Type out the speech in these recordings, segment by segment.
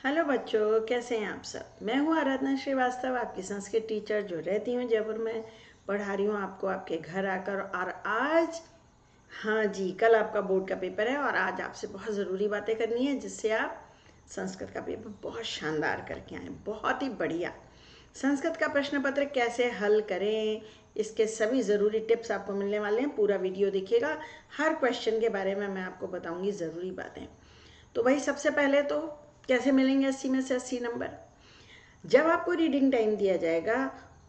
Hello बच्चों, कैसे हैं आप सब। मैं हूँ आराधना श्रीवास्तव, आपकी संस्कृत टीचर जो रहती हूँ जयपुर में। पढ़ा रही हूँ आपको आपके घर आकर। और आज, हाँ जी, कल आपका बोर्ड का पेपर है और आज आपसे बहुत ज़रूरी बातें करनी है जिससे आप संस्कृत का पेपर बहुत शानदार करके आएँ, बहुत ही बढ़िया। संस्कृत का प्रश्न पत्र कैसे हल करें, इसके सभी ज़रूरी टिप्स आपको मिलने वाले हैं। पूरा वीडियो देखिएगा, हर क्वेश्चन के बारे में मैं आपको बताऊंगी ज़रूरी बातें। तो भाई, सबसे पहले तो कैसे मिलेंगे 80 में से 80 नंबर। जब आपको रीडिंग टाइम दिया जाएगा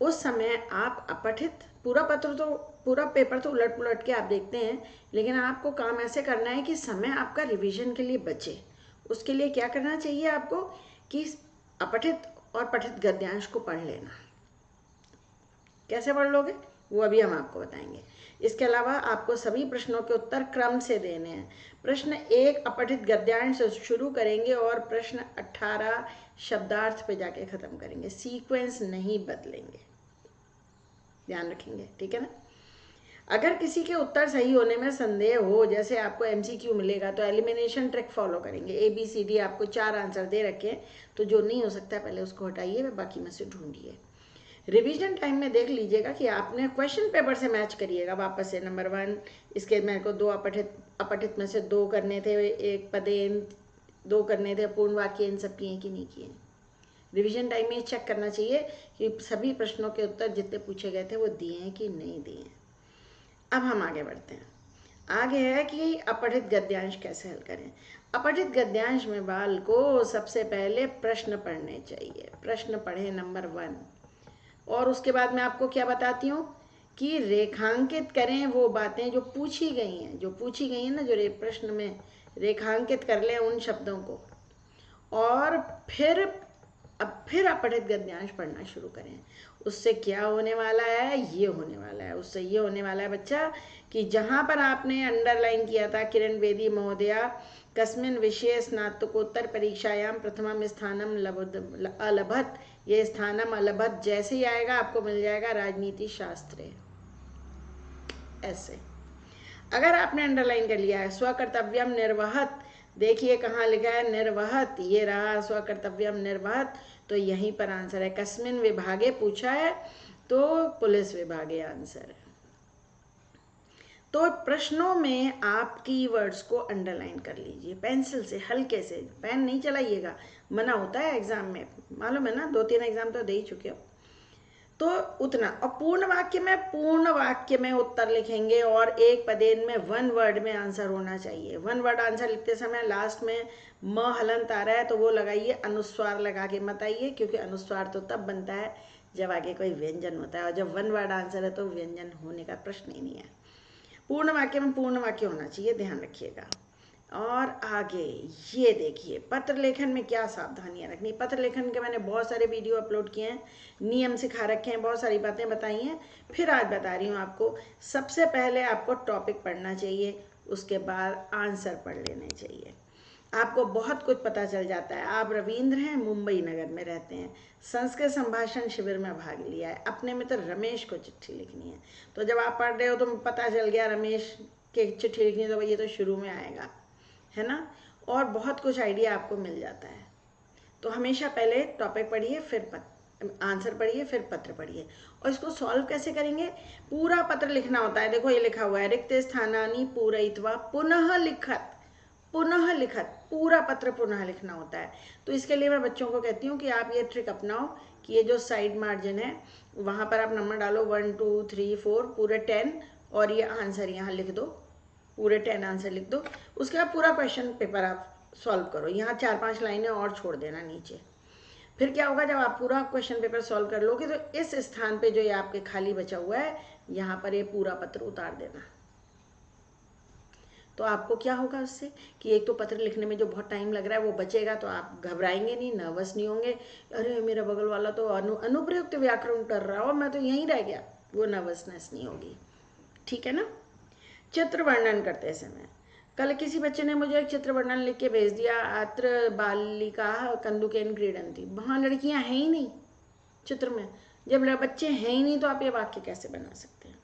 उस समय आप अपठित पूरा पेपर तो उलट पुलट के आप देखते हैं, लेकिन आपको काम ऐसे करना है कि समय आपका रिवीजन के लिए बचे। उसके लिए क्या करना चाहिए आपको कि अपठित और पठित गद्यांश को पढ़ लेना। कैसे पढ़ लोगे वो अभी हम आपको बताएंगे। इसके अलावा आपको सभी प्रश्नों के उत्तर क्रम से देने हैं। प्रश्न 1 अपठित गद्यांश से शुरू करेंगे और प्रश्न 18 शब्दार्थ पे जाके खत्म करेंगे। सीक्वेंस नहीं बदलेंगे, ध्यान रखेंगे, ठीक है ना। अगर किसी के उत्तर सही होने में संदेह हो, जैसे आपको MCQ मिलेगा तो एलिमिनेशन ट्रिक फॉलो करेंगे। ABCD आपको 4 आंसर दे रखे हैं, तो जो नहीं हो सकता पहले उसको हटाइए, बाकी में से ढूंढिए। रिवीजन टाइम में देख लीजिएगा कि आपने क्वेश्चन पेपर से मैच करिएगा वापस से। नंबर 1, इसके मेरे को 2 अपठित में से 2 करने थे, 1 पदेन 2 करने थे, पूर्ण वाक्य इन सब किए कि नहीं किए। रिवीजन टाइम में चेक करना चाहिए कि सभी प्रश्नों के उत्तर जितने पूछे गए थे वो दिए हैं कि नहीं दिए हैं। अब हम आगे बढ़ते हैं। आगे है कि अपठित गद्यांश कैसे हल करें। अपठित गद्यांश में बाल को सबसे पहले प्रश्न पढ़ने चाहिए। प्रश्न पढ़े नंबर 1, और उसके बाद मैं आपको क्या बताती हूँ कि रेखांकित करें वो बातें जो पूछी गई हैं, ना, जो प्रश्न में रेखांकित कर लें उन शब्दों को, और फिर अपठित गद्यांश पढ़ना शुरू करें। उससे क्या होने वाला है, ये होने वाला है, उससे ये होने वाला है बच्चा कि जहाँ पर आपने अंडरलाइन किया था किरण बेदी महोदया कस्मिन विषय स्नातकोत्तर परीक्षायां प्रथमम स्थानम अलभत, ये स्थानम अलभत जैसे ही आएगा आपको मिल जाएगा राजनीति शास्त्र। ऐसे अगर आपने अंडरलाइन कर लिया है स्वकर्तव्यम निर्वहत, देखिए कहाँ लिखा है निर्वहत, ये रहा स्वकर्तव्यम निर्वहत, तो यहीं पर आंसर है। कस्मिन विभागे पूछा है तो पुलिस विभागे आंसर है। तो प्रश्नों में आप कीवर्ड्स को अंडरलाइन कर लीजिए पेंसिल से, हल्के से। पेन नहीं चलाइएगा, मना होता है एग्जाम में, मालूम है ना, 2-3 एग्जाम तो दे ही चुके हो। तो उतना। और पूर्ण वाक्य में उत्तर लिखेंगे और एक पदेन में 1 वर्ड में आंसर होना चाहिए। 1 वर्ड आंसर लिखते समय लास्ट में म हलंत आ रहा है तो वो लगाइए, अनुस्वार लगा के मत आइए, क्योंकि अनुस्वार तो तब बनता है जब आगे कोई व्यंजन होता है, और जब 1 वर्ड आंसर है तो व्यंजन होने का प्रश्न ही नहीं है। पूर्ण वाक्य में पूर्ण वाक्य होना चाहिए, ध्यान रखिएगा। और आगे ये देखिए पत्र लेखन में क्या सावधानियां रखनी। पत्र लेखन के मैंने बहुत सारे वीडियो अपलोड किए हैं, नियम सिखा रखे हैं, बहुत सारी बातें बताई हैं, फिर आज बता रही हूँ आपको। सबसे पहले आपको टॉपिक पढ़ना चाहिए, उसके बाद आंसर पढ़ लेने चाहिए। आपको बहुत कुछ पता चल जाता है। आप रविंद्र हैं, मुंबई नगर में रहते हैं, संस्कृत संभाषण शिविर में भाग लिया है, अपने मित्र रमेश को चिट्ठी लिखनी है। तो जब आप पढ़ रहे हो तो पता चल गया रमेश के चिट्ठी लिखनी है, तो ये तो शुरू में आएगा, है ना। और बहुत कुछ आइडिया आपको मिल जाता है। तो हमेशा पहले टॉपिक पढ़िए, फिर आंसर पढ़िए, फिर पत्र पढ़िए। और इसको सॉल्व कैसे करेंगे, पूरा पत्र लिखना होता है। देखो ये लिखा हुआ है, रिक्त स्थानानि पूरयित्वा पुनः लिखत, पूरा पत्र पुनः लिखना होता है। तो इसके लिए मैं बच्चों को कहती हूँ कि आप ये ट्रिक अपनाओ कि ये जो साइड मार्जिन है वहाँ पर आप नंबर डालो 1 2 3 4 पूरे 10, और ये आंसर यहाँ लिख दो, पूरे 10 आंसर लिख दो। उसके बाद पूरा क्वेश्चन पेपर आप सॉल्व करो, यहाँ 4-5 लाइनें और छोड़ देना नीचे। फिर क्या होगा, जब आप पूरा क्वेश्चन पेपर सॉल्व कर लोगे तो इस स्थान पे जो ये आपके खाली बचा हुआ है, यहाँ पर ये पूरा पत्र उतार देना। तो आपको क्या होगा उससे कि एक तो पत्र लिखने में जो बहुत टाइम लग रहा है वो बचेगा, तो आप घबराएंगे नहीं, नर्वस नहीं होंगे, अरे मेरा बगल वाला तो अनुप्रयुक्त व्याकरण कर रहा हो, मैं तो यहीं रह गया, वो नर्वसनेस नहीं होगी, ठीक है ना। चित्र वर्णन करते समय, कल किसी बच्चे ने मुझे एक चित्र वर्णन लिख के भेज दिया, अत्र बालिका कंदुकेन क्रीडंती, वहाँ लड़कियां हैं ही नहीं चित्र में। जब बच्चे हैं ही नहीं तो आप ये वाक्य कैसे बना सकते हैं,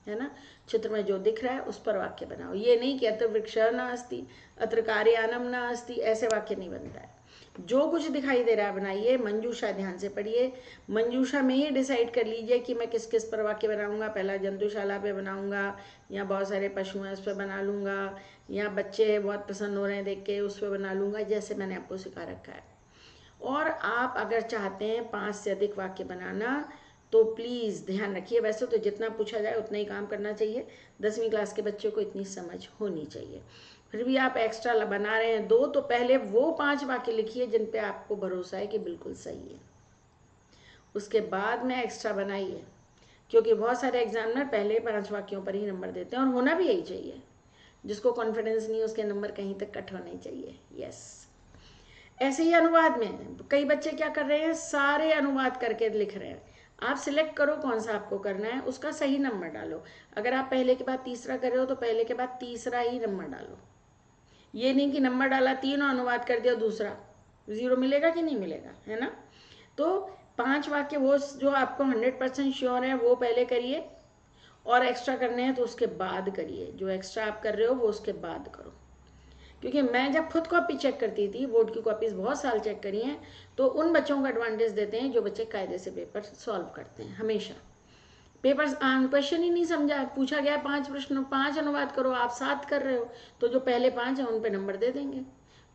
है ना। चित्र में जो दिख रहा है उस पर वाक्य बनाओ। ये नहीं कि अत्र वृक्ष न अस्ति, अत्र कार्यानम न अस्ति, ऐसे वाक्य नहीं बनता है। जो कुछ दिखाई दे रहा है बनाइए। मंजूषा ध्यान से पढ़िए। मंजूषा में ही डिसाइड कर लीजिए कि मैं किस किस पर वाक्य बनाऊंगा। पहला जंतुशाला पे बनाऊंगा, या बहुत सारे पशु हैं उस पर बना लूंगा, या बच्चे बहुत प्रसन्न हो रहे हैं देख के उस पर बना लूंगा, जैसे मैंने आपको सिखा रखा है। और आप अगर चाहते हैं 5 से अधिक वाक्य बनाना तो प्लीज़ ध्यान रखिए। वैसे तो जितना पूछा जाए उतना ही काम करना चाहिए, 10वीं क्लास के बच्चों को इतनी समझ होनी चाहिए। फिर भी आप एक्स्ट्रा बना रहे हैं 2, तो पहले वो 5 वाक्य लिखिए जिन पे आपको भरोसा है कि बिल्कुल सही है, उसके बाद में एक्स्ट्रा बनाइए। क्योंकि बहुत सारे एग्जामिनर पहले 5 वाक्यों पर ही नंबर देते हैं, और होना भी यही चाहिए। जिसको कॉन्फिडेंस नहीं, उसके नंबर कहीं तक कट होने चाहिए। यस। ऐसे ही अनुवाद में कई बच्चे क्या कर रहे हैं, सारे अनुवाद करके लिख रहे हैं। आप सिलेक्ट करो कौन सा आपको करना है, उसका सही नंबर डालो। अगर आप पहले के बाद तीसरा कर रहे हो तो पहले के बाद तीसरा ही नंबर डालो। ये नहीं कि नंबर डाला 3 और अनुवाद कर दिया दूसरा, 0 मिलेगा कि नहीं मिलेगा, है ना। तो 5 वाक्य वो जो आपको 100% श्योर है वो पहले करिए, और एक्स्ट्रा करने हैं तो उसके बाद करिए। जो एक्स्ट्रा आप कर रहे हो वो उसके बाद करो। क्योंकि मैं जब खुद कॉपी चेक करती थी, बोर्ड की कॉपीज बहुत साल चेक करी हैं, तो उन बच्चों को एडवांटेज देते हैं जो बच्चे कायदे से पेपर सॉल्व करते हैं। हमेशा पेपर क्वेश्चन ही नहीं समझा, पूछा गया 5 प्रश्न, 5 अनुवाद करो, आप 7 कर रहे हो, तो जो पहले 5 हैं उन पे नंबर दे देंगे।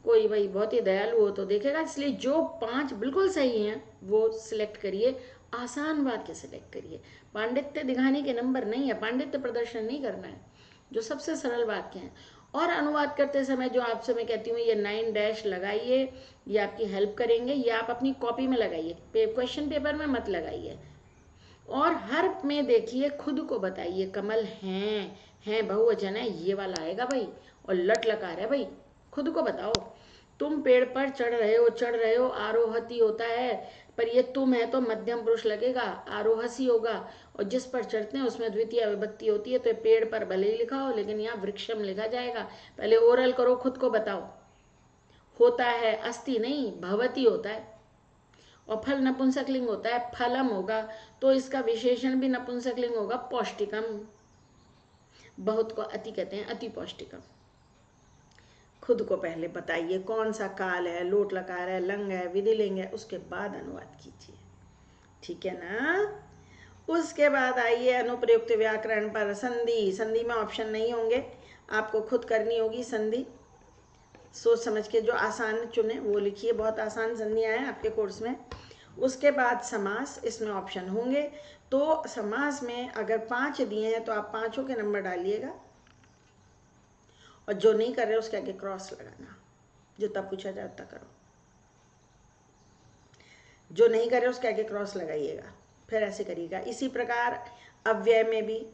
कोई भाई बहुत ही दयालु हो तो देखेगा। इसलिए जो 5 बिल्कुल सही हैं वो सिलेक्ट करिए, आसान वाक्य सिलेक्ट करिए। पांडित्य दिखाने के नंबर नहीं है, पांडित्य प्रदर्शन नहीं करना है, जो सबसे सरल वाक्य हैं। और अनुवाद करते समय जो आपसे मैं कहती हूँ ये 9 डैश लगाइए, ये आपकी हेल्प करेंगे। ये आप अपनी कॉपी में लगाइए, क्वेश्चन पेपर में मत लगाइए। और हर में देखिए खुद को बताइए, कमल हैं बहुवचन है, ये वाला आएगा भाई, और लट लकार है भाई, खुद को बताओ। तुम पेड़ पर चढ़ रहे हो, आरोहती होता है, पर ये तुम है तो मध्यम पुरुष लगेगा, आरोहसी होगा। और जिस पर चढ़ते हैं उसमें द्वितीय विभक्ति होती है, तो पेड़ पर भले ही लिखा हो लेकिन यहाँ वृक्षम लिखा जाएगा। पहले ओरल करो, खुद को बताओ। होता है अस्ति नहीं, भवती होता है। और फल नपुंसकलिंग होता है, फलम होगा, तो इसका विशेषण भी नपुंसकलिंग होगा, पौष्टिकम। बहुत को अति कहते हैं, अति पौष्टिकम। खुद को पहले बताइए कौन सा काल है, लोट लकार है, लंग है, विधिलिंग है, उसके बाद अनुवाद कीजिए। ठीक है ना। उसके बाद आइए अनुप्रयुक्त व्याकरण पर। संधि, संधि में ऑप्शन नहीं होंगे, आपको खुद करनी होगी संधि। सोच समझ के जो आसान चुने वो लिखिए, बहुत आसान संधियाँ हैं आपके कोर्स में। उसके बाद समास, इसमें ऑप्शन होंगे। तो समास में अगर 5 दिए हैं तो आप 5 के नंबर डालिएगा, और जो नहीं कर रहे उसके आगे क्रॉस लगाना। जो तब पूछा जाए उतना करो, जो नहीं कर रहे उसके आगे क्रॉस लगाइएगा, फिर ऐसे करिएगा। इसी प्रकार अव्यय में भी,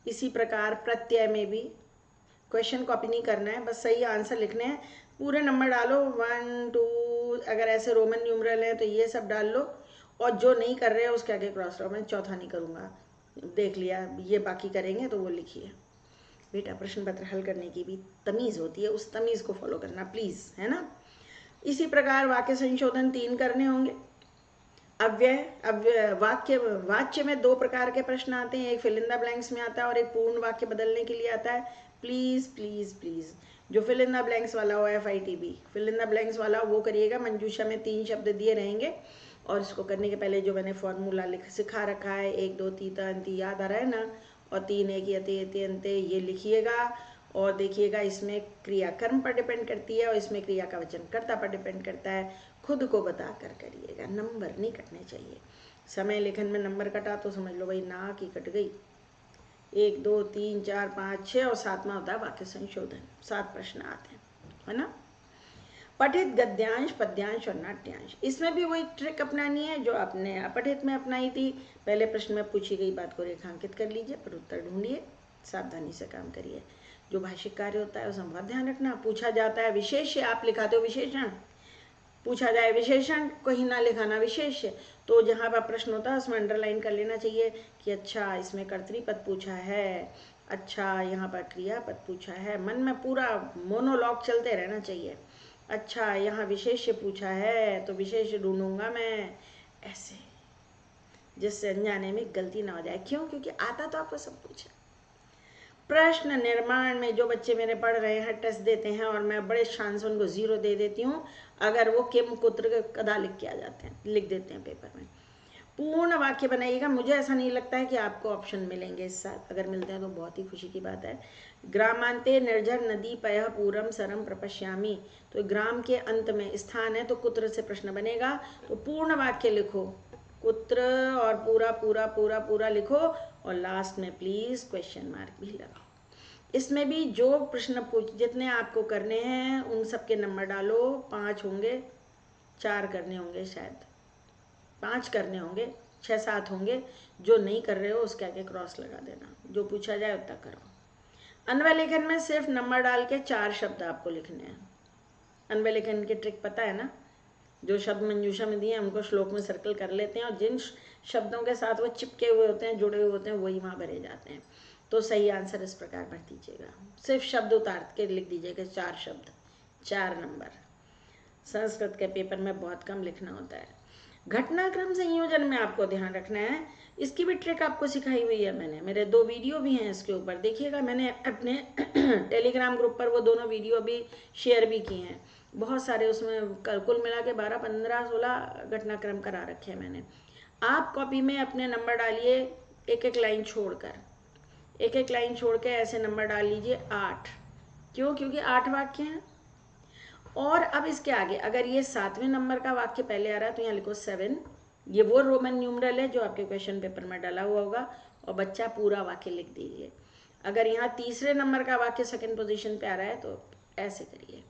इसी प्रकार प्रत्यय में भी। क्वेश्चन कॉपी नहीं करना है, बस सही आंसर लिखने हैं। पूरे नंबर डालो, 1 2, अगर ऐसे रोमन न्यूमरल है तो ये सब डाल लो, और जो नहीं कर रहे हैं उसके आगे क्रॉस लगाओ। मैं चौथा नहीं करूँगा, देख लिया, ये बाकी करेंगे तो वो लिखिए। बेटा प्रश्न पत्र हल करने की भी तमीज़ होती है, उस तमीज़ को फॉलो करना प्लीज़, है ना। इसी प्रकार वाक्य संशोधन 3 करने होंगे। अव्यय वाच्य में 2 प्रकार के प्रश्न आते हैं, एक फिल इन द ब्लैंक्स में आता है और एक पूर्ण वाक्य बदलने के लिए आता है। प्लीज़ प्लीज़ प्लीज़ जो फिल इन द ब्लैंक्स वाला हो, FITB fill in the blanks वाला वो करिएगा। मंजूषा में 3 शब्द दिए रहेंगे, और इसको करने के पहले जो मैंने फॉर्मूला सिखा रखा है, 1 2 3 अंति याद आ रहा है ना, और 3 1 यते यते अंते, ये लिखिएगा। और देखिएगा इसमें क्रिया कर्म पर डिपेंड करती है, और इसमें क्रिया का वचन कर्ता पर डिपेंड करता है। खुद को बता कर करिएगा, नंबर नहीं कटने चाहिए। समय लेखन में नंबर कटा तो समझ लो भाई ना की कट गई। 1 2 3 4 5 6 और 7वां होता है वाक्य संशोधन। 7 प्रश्न आते हैं, है ना। पठित गद्यांश, पद्यांश और नाट्यांश, इसमें भी वही ट्रिक अपनानी है जो आपने अपठित में अपनाई थी। पहले प्रश्न में पूछी गई बात को रेखांकित कर लीजिए, पर उत्तर ढूंढिए, सावधानी से काम करिए। जो भाषिक कार्य होता है उसमें बहुत ध्यान रखना। पूछा जाता है विशेष्य, आप लिखाते हो विशेषण, पूछा जाए विशेषण, कहीं ना लिखाना विशेष्य, तो जहाँ पर प्रश्न होता है उसमें अंडरलाइन कर लेना चाहिए कि अच्छा इसमें कर्तृपद पूछा है, अच्छा यहाँ पर क्रियापद पूछा है। मन में पूरा मोनोलॉग चलते रहना चाहिए। अच्छा यहाँ विशेष्य पूछा है तो विशेष्य ढूंढूंगा मैं, ऐसे, जिससे अनजाने में गलती ना हो जाए। क्यों? क्योंकि आता तो आपको सब कुछ है। प्रश्न निर्माण में जो बच्चे मेरे पढ़ रहे हैं, टेस्ट देते हैं, और मैं बड़े शान से उनको 0 दे देती हूँ अगर वो किम कुत्र कदा लिख देते हैं पेपर में। पूर्ण वाक्य बनाइएगा। मुझे ऐसा नहीं लगता है कि आपको ऑप्शन मिलेंगे इस साल, अगर मिलते हैं तो बहुत ही खुशी की बात है। ग्रामांते निर्झर नदी पयः पूरम सरम प्रपश्यामि, तो ग्राम के अंत में स्थान है तो कुत्र से प्रश्न बनेगा, तो पूर्ण वाक्य लिखो, कुत्र और पूरा पूरा पूरा पूरा लिखो, और लास्ट में प्लीज क्वेश्चन मार्क भी लगाओ। इसमें भी जो प्रश्न जितने आपको करने हैं उन सबके नंबर डालो। 5 होंगे, 4 करने होंगे, शायद 5 करने होंगे, 6-7 होंगे। जो नहीं कर रहे हो उसके आगे क्रॉस लगा देना, जो पूछा जाए उतना करो। अन्वय लेखन में सिर्फ नंबर डाल के 4 शब्द आपको लिखने हैं। अन्वय लेखन की ट्रिक पता है ना? जो शब्द मंजूषा में दिए हैं उनको श्लोक में सर्कल कर लेते हैं, और जिन शब्दों के साथ वो चिपके हुए होते हैं, जुड़े हुए होते हैं, वही वहाँ भरे जाते हैं। तो सही आंसर इस प्रकार भर दीजिएगा, सिर्फ शब्द उतार के लिख दीजिएगा 4 शब्द, 4 नंबर। संस्कृत के पेपर में बहुत कम लिखना होता है। घटनाक्रम संयोजन में आपको ध्यान रखना है, इसकी भी ट्रिक आपको सिखाई हुई है मैंने, मेरे 2 वीडियो भी हैं इसके ऊपर, देखिएगा। मैंने अपने टेलीग्राम ग्रुप पर वो दोनों वीडियो भी शेयर भी किए हैं, बहुत सारे उसमें कुल मिला के 12, 15, 16 घटनाक्रम करा रखे हैं मैंने। आप कॉपी में अपने नंबर डालिए, एक एक लाइन छोड़कर, एक एक लाइन छोड़ के ऐसे नंबर डाल लीजिए 8। क्यों? क्योंकि 8 वाक्य हैं। और अब इसके आगे अगर ये 7वें नंबर का वाक्य पहले आ रहा है तो यहाँ लिखो 7। ये वो रोमन न्यूमरल है जो आपके क्वेश्चन पेपर में डाला हुआ होगा, और बच्चा पूरा वाक्य लिख दीजिए। अगर यहाँ 3रे नंबर का वाक्य 2nd पोजीशन पे आ रहा है तो ऐसे करिए,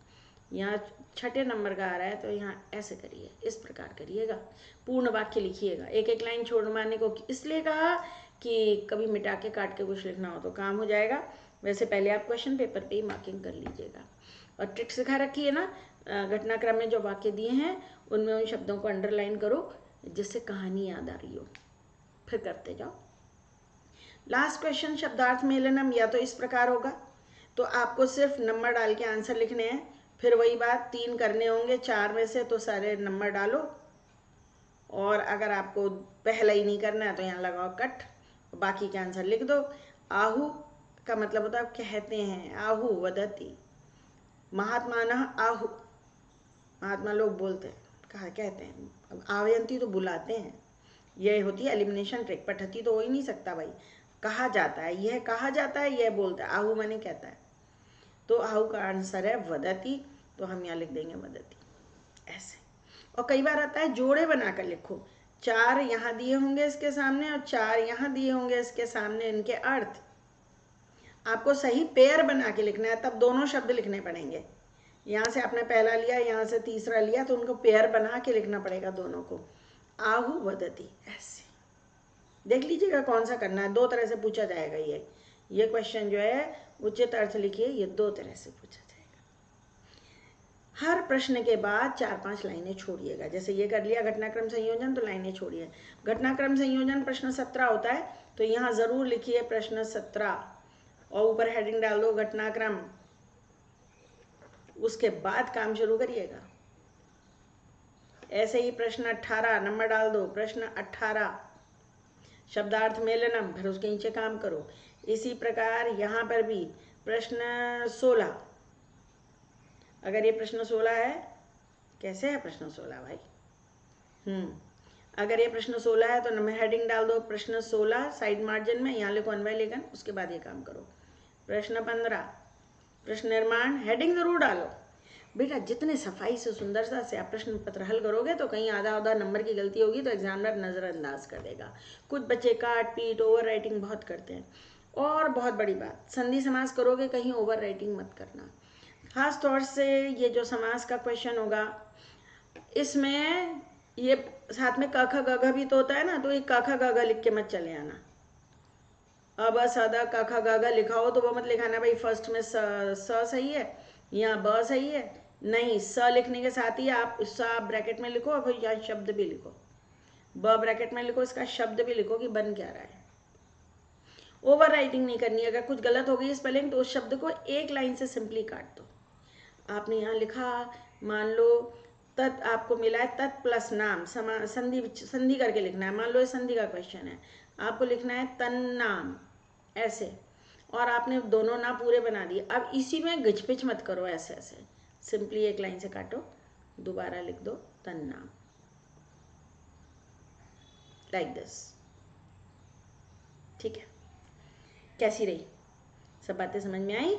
यहाँ 6ठे नंबर का आ रहा है तो यहाँ ऐसे करिए, इस प्रकार करिएगा, पूर्ण वाक्य लिखिएगा। एक एक लाइन छोड़ मारने को इसलिए कहा कि कभी मिटा के काट के कुछ लिखना हो तो काम हो जाएगा। वैसे पहले आप क्वेश्चन पेपर पे ही मार्किंग कर लीजिएगा। और ट्रिक सिखा रखी है ना, घटनाक्रम में जो वाक्य दिए हैं उनमें उन शब्दों को अंडरलाइन करो जिससे कहानी याद आ रही हो, फिर करते जाओ। लास्ट क्वेश्चन शब्दार्थ मेलनम, या तो इस प्रकार होगा तो आपको सिर्फ नंबर डाल के आंसर लिखने हैं, फिर वही बात 3 करने होंगे 4 में से, तो सारे नंबर डालो। और अगर आपको पहला ही नहीं करना है तो यहाँ लगाओ कट, बाकी के आंसर लिख दो। आहु का मतलब होता है कहते हैं, आहु वदति, महात्मानः आहु, महात्मा लोग बोलते हैं, कहा कहते हैं, आह्वयन्ति तो बुलाते हैं। यह होती है एलिमिनेशन ट्रिक। पठती तो हो ही नहीं सकता भाई, कहा जाता है, यह कहा जाता है, यह बोलता है, आहु माने कहता है। तो आहु का आंसर है वदति, तो हम यहाँ लिख देंगे वदति ऐसे। और कई बार आता है जोड़े बनाकर लिखो, 4 यहाँ दिए होंगे इसके सामने और 4 यहाँ दिए होंगे इसके सामने, इनके अर्थ आपको सही पेयर बना के लिखना है, तब दोनों शब्द लिखने पड़ेंगे। यहाँ से आपने पहला लिया, यहाँ से तीसरा लिया, तो उनको पेयर बना के लिखना पड़ेगा दोनों को। आहु वदति ऐसे देख लीजिएगा कौन सा करना है। 2 तरह से पूछा जाएगा ये क्वेश्चन जो है उचित अर्थ लिखिए, ये 2 तरह से पूछा जाएगा। हर प्रश्न के बाद 4-5 लाइनें छोड़िएगा। जैसे ये कर लिया घटनाक्रम संयोजन, तो लाइनें छोड़िए। घटनाक्रम संयोजन प्रश्न 17 होता है, तो यहाँ जरूर लिखिए प्रश्न 17 और ऊपर हेडिंग डाल दो घटनाक्रम। उसके बाद काम शुरू करिएगा। ऐसे ही प्रश्न 18 नंबर डाल दो, प्रश्न 18 शब्दार्थ मेलनम, फिर उसके नीचे काम करो। इसी प्रकार यहाँ पर भी प्रश्न 16, अगर ये प्रश्न 16 है, कैसे है प्रश्न 16 भाई, अगर ये प्रश्न 16 है तो नंबर हेडिंग डाल दो प्रश्न 16, साइड मार्जिन में यहाँ लिखो अन्वय लेखन, उसके बाद ये काम करो। प्रश्न 15 प्रश्न निर्माण, हेडिंग जरूर डालो बेटा। जितने सफाई से सुंदरता से आप प्रश्न पत्र हल करोगे तो कहीं आधा नंबर की गलती होगी तो एग्जामिनर नज़रअंदाज कर देगा। कुछ बच्चे काट पीट ओवर राइटिंग बहुत करते हैं। और बहुत बड़ी बात, संधि समास करोगे कहीं ओवर राइटिंग मत करना। खास तौर से ये जो समास का क्वेश्चन होगा, इसमें ये साथ में क ख ग घ भी तो होता है ना, तो ये क ख ग घ लिख के मत चले आना। अब सदा क ख ग घ लिखा हो तो वो मत लिखाना भाई फर्स्ट में स सही है या ब सही है, नहीं, स लिखने के साथ ही आप स ब्रैकेट में लिखो और फिर यहाँ शब्द भी लिखो, ब ब्रैकेट में लिखो, इसका शब्द भी लिखो कि बन क्या रहा है। ओवर राइटिंग नहीं करनी। अगर कुछ गलत हो गई स्पेलिंग तो उस शब्द को एक लाइन से सिंपली काट दो। आपने यहाँ लिखा, मान लो तत् आपको मिला है तत् प्लस नाम, संधि करके लिखना है। मान लो ये संधि का क्वेश्चन है, आपको लिखना है तन नाम ऐसे। और आपने दोनों ना पूरे बना दिए। अब इसी में घिचपिच मत करो, ऐसे ऐसे सिंपली एक लाइन से काटो, दोबारा लिख दो तन्ना, लाइक दिस। ठीक है, कैसी रही, सब बातें समझ में आई?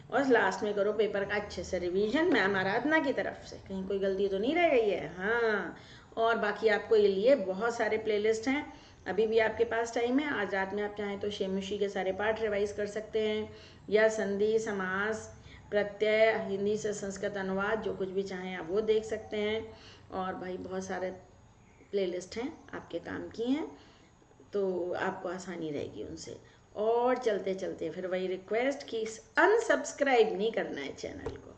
और लास्ट में करो पेपर का अच्छे से रिवीजन मैम आराधना की तरफ से, कहीं कोई गलती तो नहीं रह गई है। हाँ, और बाकी आपको ये लिए बहुत सारे प्लेलिस्ट हैं, अभी भी आपके पास टाइम है। आज रात में आप चाहें तो शेमुशी के सारे पाठ रिवाइज कर सकते हैं, या संधि, समास, प्रत्यय, हिंदी से संस्कृत अनुवाद, जो कुछ भी चाहें आप वो देख सकते हैं। और भाई बहुत सारे प्लेलिस्ट हैं आपके काम की हैं, तो आपको आसानी रहेगी उनसे। और चलते चलते फिर वही रिक्वेस्ट कि अनसब्सक्राइब नहीं करना है चैनल को,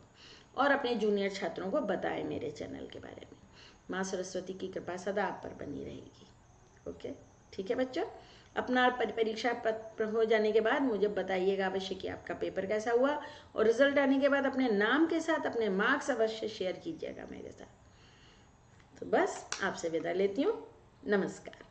और अपने जूनियर छात्रों को बताएं मेरे चैनल के बारे में। माँ सरस्वती की कृपा सदा आप पर बनी रहेगी। ओके, ठीक है बच्चों, अपना परीक्षा पत्र हो जाने के बाद मुझे बताइएगा अवश्य कि आपका पेपर कैसा हुआ, और रिजल्ट आने के बाद अपने नाम के साथ अपने मार्क्स अवश्य शेयर कीजिएगा मेरे साथ। तो बस आपसे विदा लेती हूँ, नमस्कार।